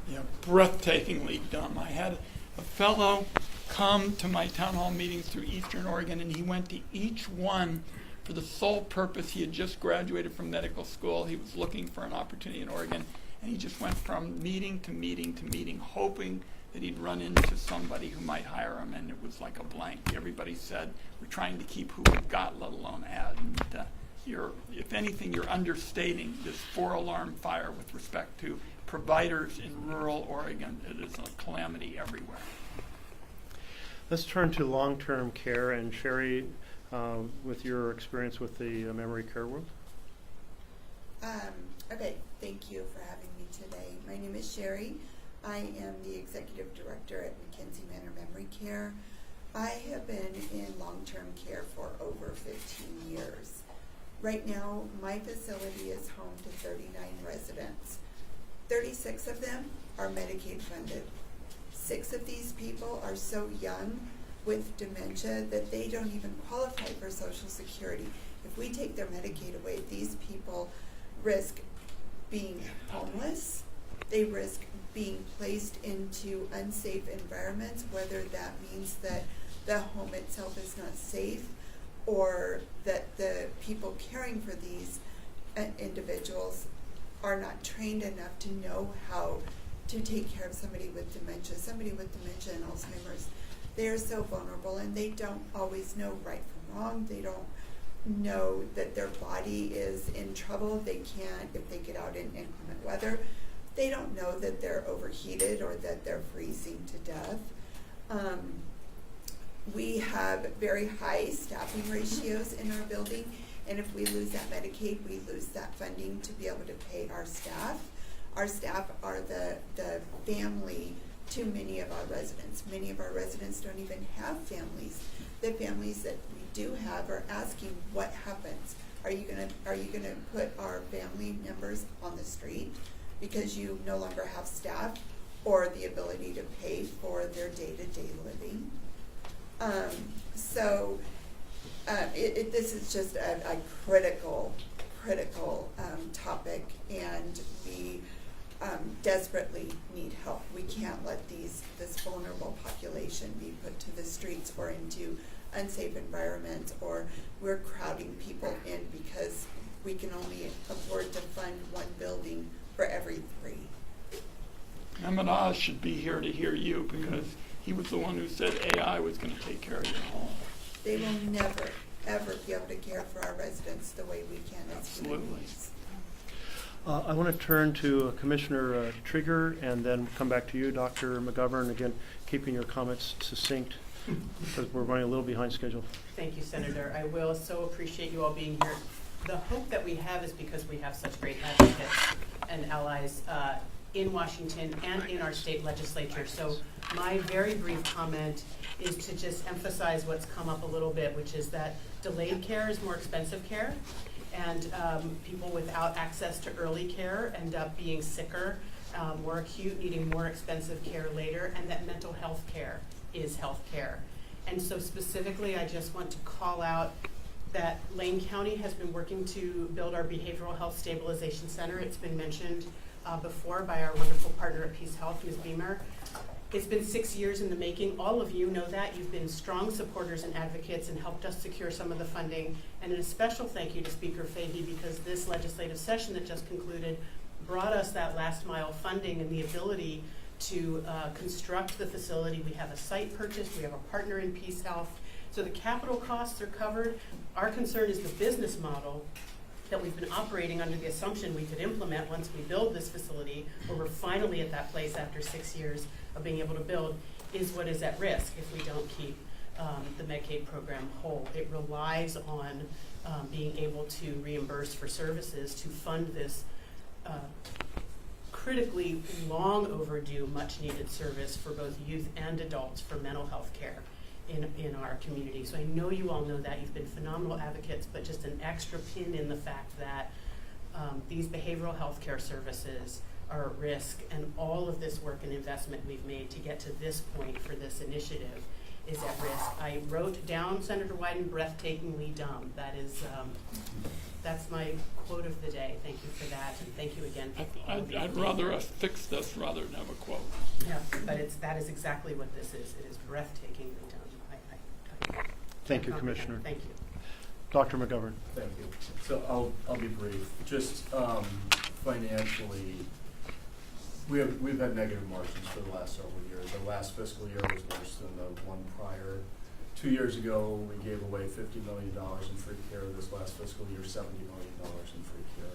Yeah, breathtakingly dumb. I had a fellow come to my town hall meetings through Eastern Oregon, and he went to each one for the sole purpose. He had just graduated from medical school. He was looking for an opportunity in Oregon, and he just went from meeting to meeting to meeting, hoping that he'd run into somebody who might hire him, and it was like a blank. Everybody said, we're trying to keep who we've got, let alone add. And if anything, you're understating this 4-alarm fire with respect to providers in rural Oregon. It is a calamity everywhere. Let's turn to long-term care, and Sherry, with your experience with the memory care world. Okay, thank you for having me today. My name is Sherry. I am the Executive Director at McKenzie Manor Memory Care. I have been in long-term care for over 15 years. Right now, my facility is home to 39 residents. 36 of them are Medicaid funded. 6 of these people are so young with dementia that they don't even qualify for Social Security. If we take their Medicaid away, these people risk being homeless. They risk being placed into unsafe environments, whether that means that the home itself is not safe or that the people caring for these individuals are not trained enough to know how to take care of somebody with dementia. Somebody with dementia and Alzheimer's, they are so vulnerable, and they don't always know right from wrong. They don't know that their body is in trouble. They can't, if they get out in inclement weather, they don't know that they're overheated or that they're freezing to death. We have very high staffing ratios in our building, and if we lose that Medicaid, we lose that funding to be able to pay our staff. Our staff are the family to many of our residents. Many of our residents don't even have families. The families that we do have are asking, what happens? Are you gonna put our family members on the street because you no longer have staff or the ability to pay for their day-to-day living? This is just a critical topic, and we desperately need help. We can't let this vulnerable population be put to the streets or into unsafe environments, or we're crowding people in because we can only afford to fund one building for every 3. Mehmet Oz should be here to hear you, because he was the one who said AI was going to take care of your home. They will never, ever be able to care for our residents the way we can as human Absolutely. beings. I want to turn to Commissioner Trigger and then come back to you, Dr. McGovern. Again, keeping your comments succinct because we're running a little behind schedule. Thank you, Senator. I will so appreciate you all being here. The hope that we have is because we have such great advocates and allies in Washington and in our state legislature. So my very brief comment is to just emphasize what's come up a little bit, which is that delayed care is more expensive care, and people without access to early care end up being sicker, more acute, needing more expensive care later, and that mental health care is health care. And so specifically, I just want to call out that Lane County has been working to build our Behavioral Health Stabilization Center. It's been mentioned before by our wonderful partner at PeaceHealth, Ms. Beamer. It's been 6 years in the making. All of you know that. You've been strong supporters and advocates and helped us secure some of the funding. And a special thank you to Speaker Fahey, because this legislative session that just concluded brought us that last mile funding and the ability to construct the facility. We have a site purchase, we have a partner in PeaceHealth. So the capital costs are covered. Our concern is the business model that we've been operating under the assumption we could implement once we build this facility, where we're finally at that place after 6 years of being able to build, is what is at risk if we don't keep the Medicaid program whole. It relies on being able to reimburse for services to fund this critically long overdue, much needed service for both youth and adults for mental health care in our community. So I know you all know that. You've been phenomenal advocates, but just an extra pin in the fact that these behavioral health care services are at risk, and all of this work and investment we've made to get to this point for this initiative is at risk. I wrote down, Senator Wyden, breathtakingly dumb. That is, that's my quote of the day. Thank you for that, and thank you again. I'd rather us fix this rather than have a quote. Yeah, but that is exactly what this is. It is breathtakingly dumb. Thank you, Commissioner. Thank you. Dr. McGovern. Thank you. So I'll be brief. Just financially, we've had negative margins for the last several years. The last fiscal year was worse than the one prior. 2 years ago, we gave away $50 million in free care. This last fiscal year, $70 million in free care.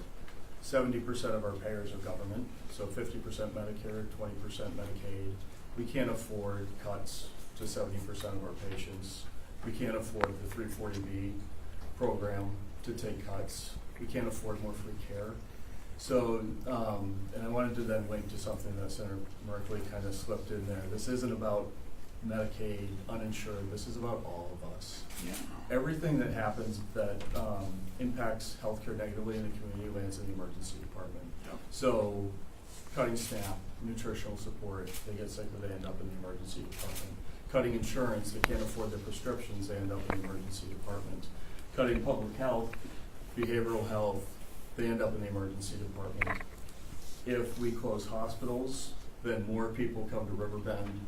70% of our payers are government, so 50% Medicare, 20% Medicaid. We can't afford cuts to 70% of our patients. We can't afford the 340B program to take cuts. We can't afford more free care. So, and I wanted to then link to something that Senator Merkley kind of slipped in there. This isn't about Medicaid, uninsured. This is about all of us. Yeah. Everything that happens that impacts healthcare negatively in the community lands in the emergency department. Yep. So, cutting SNAP, nutritional support, they get sick, but they end up in the emergency department. Cutting insurance, they can't afford their prescriptions, they end up in the emergency department. Cutting public health, behavioral health, they end up in the emergency department. If we close hospitals, then more people come to Riverbend.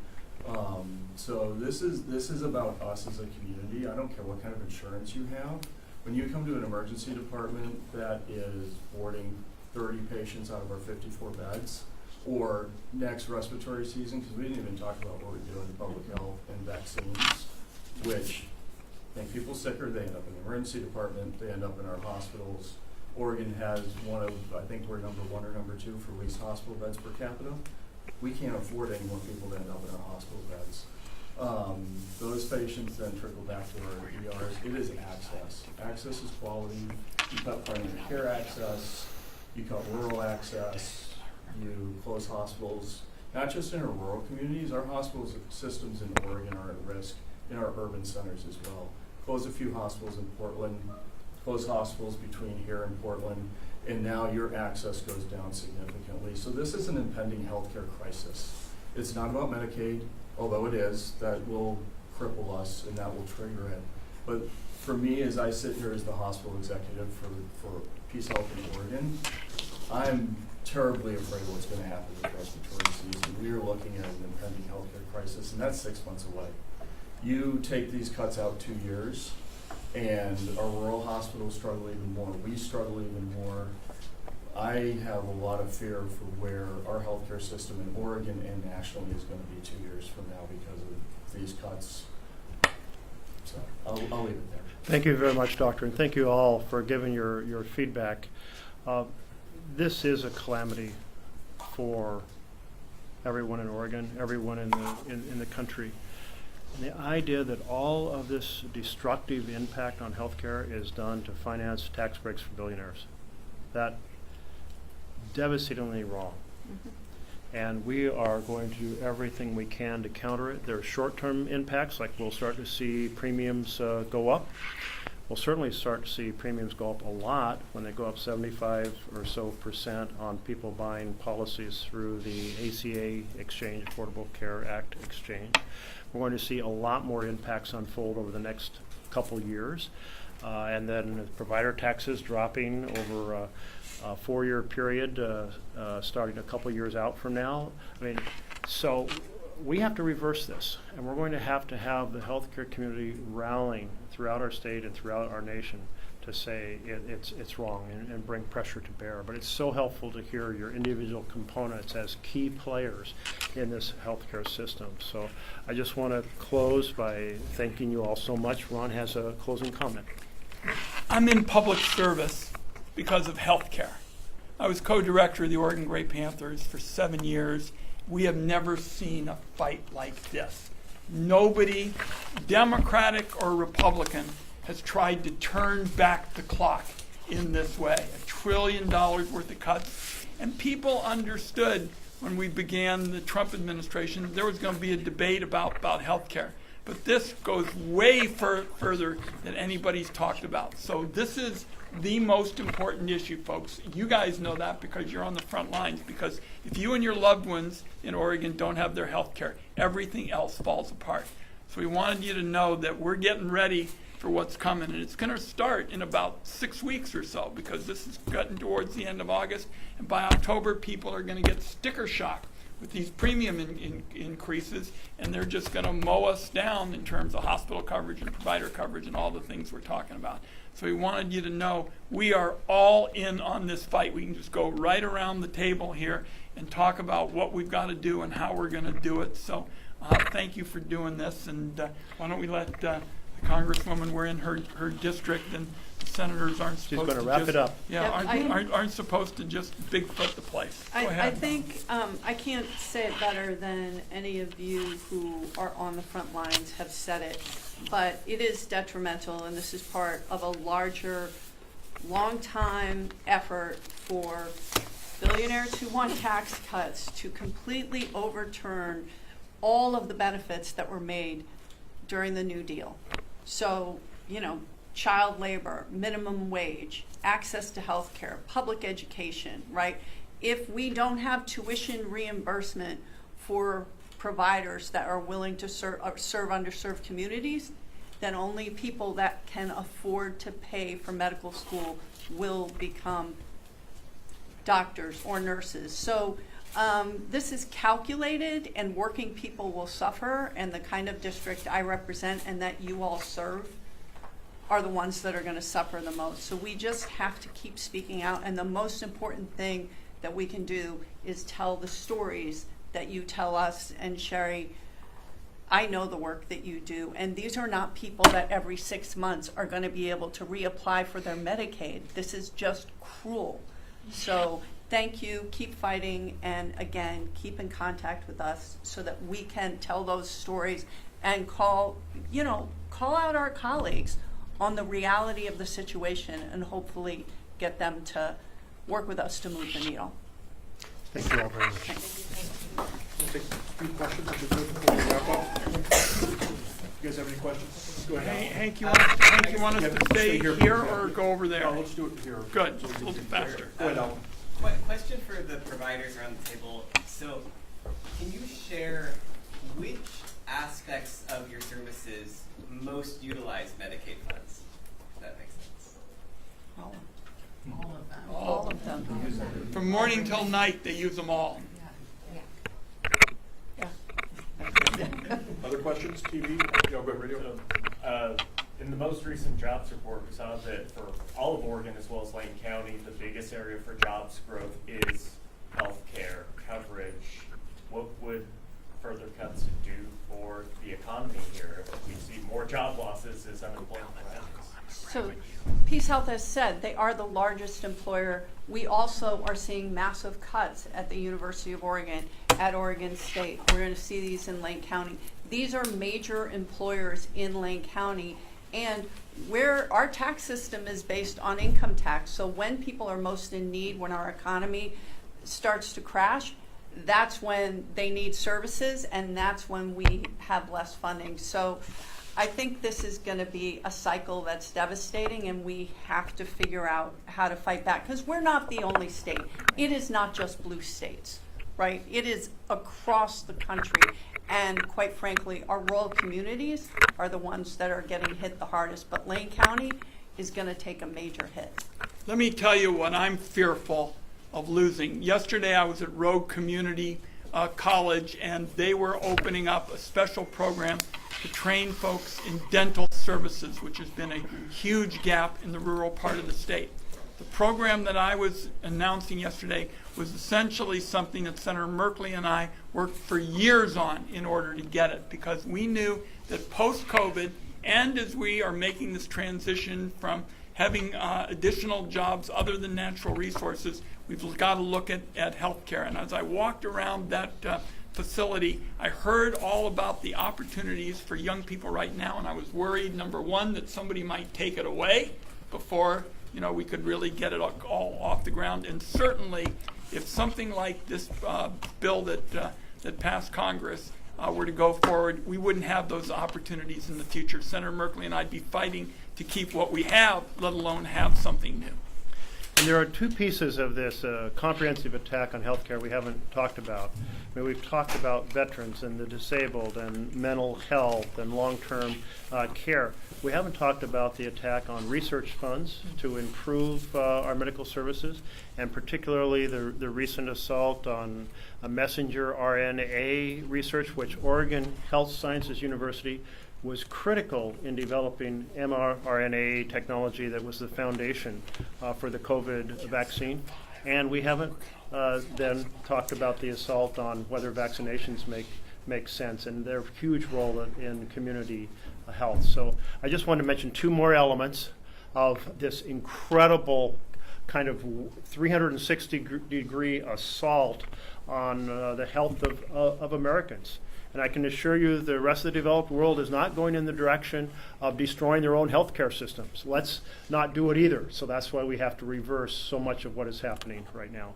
So this is about us as a community. I don't care what kind of insurance you have. When you come to an emergency department that is boarding 30 patients out of our 54 beds, or next respiratory season, because we didn't even talk about what we do in public health and vaccines, which make people sicker. They end up in the emergency department. They end up in our hospitals. Oregon has one of, I think we're number 1 or number 2 for least hospital beds per capita. We can't afford any more people to end up in our hospital beds. Those patients then trickle back to our ERs. It is access. Access is quality. You cut primary care access. You cut rural access. You close hospitals, not just in our rural communities. Our hospital systems in Oregon are at risk in our urban centers as well. Close a few hospitals in Portland, close hospitals between here and Portland, and now your access goes down significantly. So this is an impending healthcare crisis. It's not about Medicaid, although it is. That will cripple us and that will trigger it. But for me, as I sit here as the hospital executive for PeaceHealth in Oregon, I'm terribly afraid of what's going to happen with respiratory season. We are looking at an impending healthcare crisis, and that's 6 months away. You take these cuts out 2 years, and our rural hospitals struggle even more. We struggle even more. I have a lot of fear for where our healthcare system in Oregon and nationally is going to be 2 years from now because of these cuts. So I'll leave it there. Thank you very much, Doctor, and thank you all for giving your feedback. This is a calamity for everyone in Oregon, everyone in the country. And the idea that all of this destructive impact on healthcare is done to finance tax breaks for billionaires, that's devastatingly wrong. Mm-hmm. And we are going to do everything we can to counter it. There are short-term impacts, like we'll start to see premiums go up. We'll certainly start to see premiums go up a lot when they go up 75% or so on people buying policies through the ACA exchange, Affordable Care Act exchange. We're going to see a lot more impacts unfold over the next couple years. And then provider taxes dropping over a 4-year period, starting a couple years out from now. I mean, so we have to reverse this, and we're going to have the healthcare community rallying throughout our state and throughout our nation to say it's wrong and bring pressure to bear. But it's so helpful to hear your individual components as key players in this healthcare system. So I just want to close by thanking you all so much. Ron has a closing comment. I'm in public service because of healthcare. I was co-director of the Oregon Gray Panthers for 7 years. We have never seen a fight like this. Nobody, Democratic or Republican, has tried to turn back the clock in this way. $1 trillion worth of cuts. And people understood when we began the Trump administration, there was going to be a debate about health care. But this goes way further than anybody's talked about. So this is the most important issue, folks. You guys know that because you're on the front lines. Because if you and your loved ones in Oregon don't have their health care, everything else falls apart. So we wanted you to know that we're getting ready for what's coming. And it's going to start in about 6 weeks or so, because this is getting towards the end of August. And by October, people are going to get sticker shock with these premium increases, and they're just going to mow us down in terms of hospital coverage and provider coverage and all the things we're talking about. So we wanted you to know we are all in on this fight. We can just go right around the table here and talk about what we've got to do and how we're going to do it. So thank you for doing this, and why don't we let the Congresswoman, we're in her district, and the senators aren't supposed to. She's going to wrap it up. Yeah, Yep, aren't supposed to just Bigfoot the place. Go I ahead. think I can't say it better than any of you who are on the front lines have said it, but it is detrimental, and this is part of a larger, long-time effort for billionaires who want tax cuts to completely overturn all of the benefits that were made during the New Deal. So, child labor, minimum wage, access to health care, public education, right? If we don't have tuition reimbursement for providers that are willing to serve underserved communities, then only people that can afford to pay for medical school will become doctors or nurses. So this is calculated, and working people will suffer, and the kind of district I represent and that you all serve are the ones that are going to suffer the most. So we just have to keep speaking out, and the most important thing that we can do is tell the stories that you tell us. And Sherry, I know the work that you do, and these are not people that every 6 months are going to be able to reapply for their Medicaid. This is just cruel. So thank you, keep fighting, and again, keep in contact with us so that we can tell those stories and call out our colleagues on the reality of the situation, and hopefully get them to work with us to move the needle. Thank you all very much. We'll take a few questions before we wrap up. You guys have any questions? Go ahead. Hank, you want us to stay here or go over there? No, let's do it here. Good, just a little faster. Go ahead, Al. Question for the providers around the table. So, can you share which aspects of your services most utilize Medicaid funds? If that makes sense. All of them. All of them. From morning till night, they use them all. Other questions? TV? Go ahead, radio. In the most recent jobs report, we saw that for all of Oregon as well as Lane County, the biggest area for jobs growth is healthcare coverage. What would further cuts do for the economy here if we see more job losses as unemployment rises? So PeaceHealth has said they are the largest employer. We also are seeing massive cuts at the University of Oregon, at Oregon State. We're going to see these in Lane County. These are major employers in Lane County, and where our tax system is based on income tax. So when people are most in need, when our economy starts to crash, that's when they need services, and that's when we have less funding. So I think this is going to be a cycle that's devastating, and we have to figure out how to fight back, because we're not the only state. It is not just blue states, right? It is across the country, and quite frankly, our rural communities are the ones that are getting hit the hardest, but Lane County is going to take a major hit. Let me tell you what I'm fearful of losing. Yesterday I was at Rogue Community College, and they were opening up a special program to train folks in dental services, which has been a huge gap in the rural part of the state. The program that I was announcing yesterday was essentially something that Senator Merkley and I worked for years on in order to get it, because we knew that post-COVID, and as we are making this transition from having additional jobs other than natural resources, we've got to look at healthcare. And as I walked around that facility, I heard all about the opportunities for young people right now, and I was worried, number one, that somebody might take it away before we could really get it all off the ground. And certainly, if something like this bill that passed Congress were to go forward, we wouldn't have those opportunities in the future. Senator Merkley and I'd be fighting to keep what we have, let alone have something new. And there are two pieces of this comprehensive attack on healthcare we haven't talked about. I mean, we've talked about veterans and the disabled and mental health and long-term care. We haven't talked about the attack on research funds to improve our medical services, and particularly the recent assault on a messenger RNA research, which Oregon Health Sciences University was critical in developing mRNA technology that was the foundation for the COVID vaccine. And we haven't then talked about the assault on whether vaccinations make sense and their huge role in community health. So I just want to mention two more elements of this incredible kind of 360-degree assault on the health of Americans. And I can assure you the rest of the developed world is not going in the direction of destroying their own healthcare systems. Let's not do it either. So that's why we have to reverse so much of what is happening right now.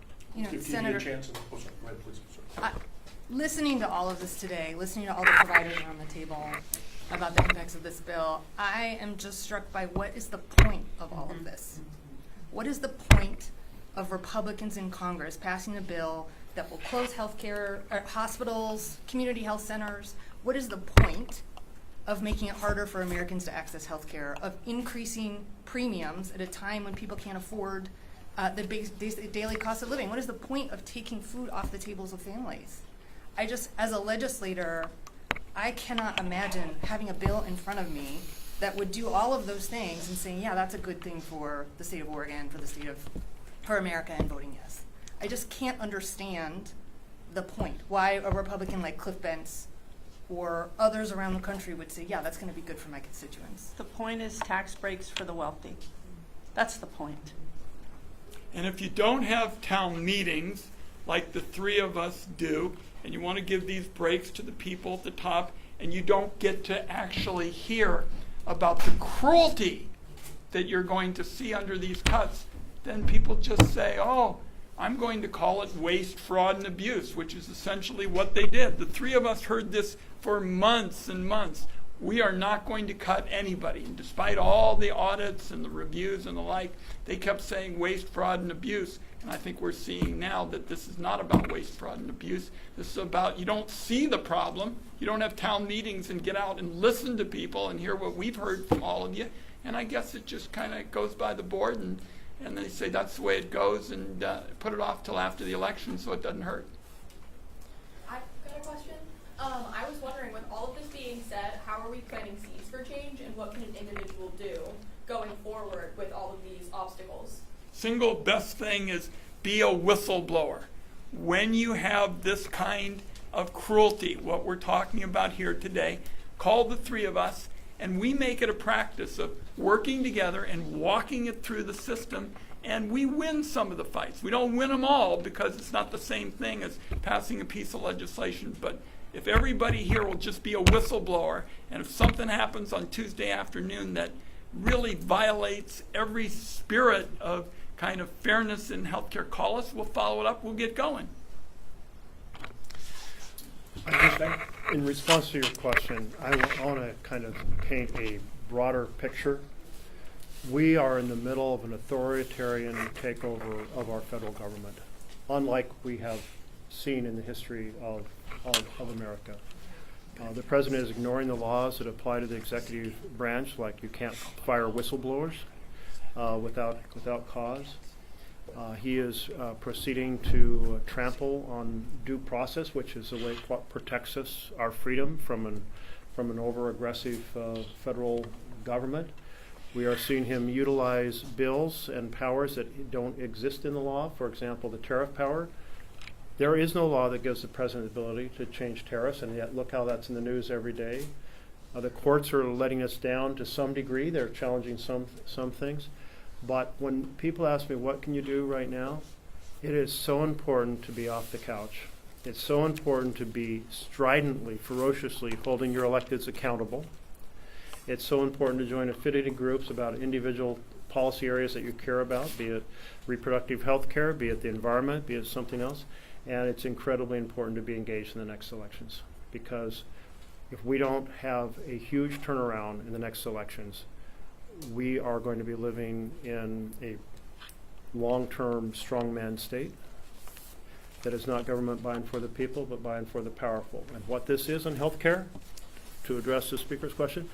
Senator, Go ahead, please. listening to all of this today, listening to all the providers around the table about the impacts of this bill, I am just struck by what is the point of all of this? What is the point of Republicans in Congress passing a bill that will close healthcare, hospitals, community health centers? What is the point of making it harder for Americans to access healthcare, of increasing premiums at a time when people can't afford the basic daily cost of living? What is the point of taking food off the tables of families? I just, as a legislator, I cannot imagine having a bill in front of me that would do all of those things and saying, yeah, that's a good thing for the state of Oregon, for America, and voting yes. I just can't understand the point. Why a Republican like Cliff Bentz or others around the country would say, yeah, that's going to be good for my constituents. The point is tax breaks for the wealthy. That's the point. And if you don't have town meetings like the three of us do, and you want to give these breaks to the people at the top, and you don't get to actually hear about the cruelty that you're going to see under these cuts, then people just say, oh, I'm going to call it waste, fraud, and abuse, which is essentially what they did. The three of us heard this for months and months. We are not going to cut anybody. And despite all the audits and the reviews and the like, they kept saying waste, fraud, and abuse. And I think we're seeing now that this is not about waste, fraud, and abuse. This is about, you don't see the problem. You don't have town meetings and get out and listen to people and hear what we've heard from all of you. And I guess it just kind of goes by the board, and they say that's the way it goes, and put it off till after the election so it doesn't hurt. I've got a question. I was wondering, with all of this being said, how are we planting seeds for change, and what can an individual do going forward with all of these obstacles? Single best thing is be a whistleblower. When you have this kind of cruelty, what we're talking about here today, call the three of us, and we make it a practice of working together and walking it through the system, and we win some of the fights. We don't win them all because it's not the same thing as passing a piece of legislation, but if everybody here will just be a whistleblower, and if something happens on Tuesday afternoon that really violates every spirit of kind of fairness in healthcare, call us, we'll follow it up, we'll get going. In response to your question, I want to kind of paint a broader picture. We are in the middle of an authoritarian takeover of our federal government, unlike we have seen in the history of America. The president is ignoring the laws that apply to the executive branch, like you can't fire whistleblowers without cause. He is proceeding to trample on due process, which is the way what protects us, our freedom from from an over-aggressive federal government. We are seeing him utilize bills and powers that don't exist in the law. For example, the tariff power. There is no law that gives the president the ability to change tariffs, and yet look how that's in the news every day. The courts are letting us down to some degree. They're challenging some things. But when people ask me, what can you do right now? It is so important to be off the couch. It's so important to be stridently, ferociously holding your electeds accountable. It's so important to join affiliated groups about individual policy areas that you care about, be it reproductive health care, be it the environment, be it something else. And it's incredibly important to be engaged in the next elections, because if we don't have a huge turnaround in the next elections, we are going to be living in a long-term strongman state that is not government by and for the people, but by and for the powerful. And what this is on health care, to address the speaker's question,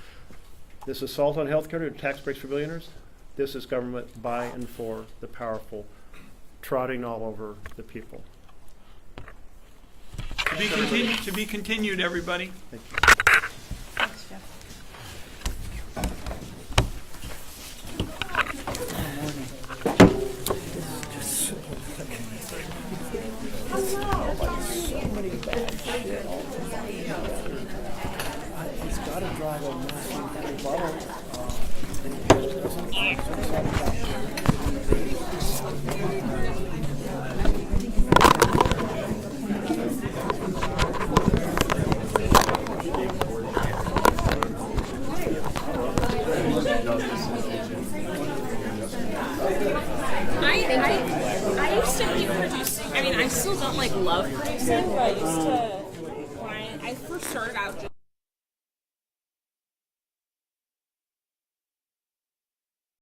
this assault on health care to tax breaks for billionaires, this is government by and for the powerful, trotting all over the people. To be continued, everybody. Thank you. Thanks, Jeff. He's got to drive a massive rebuttal. I used to hate producing. I mean, I still don't love producing, but I used to, when I first started out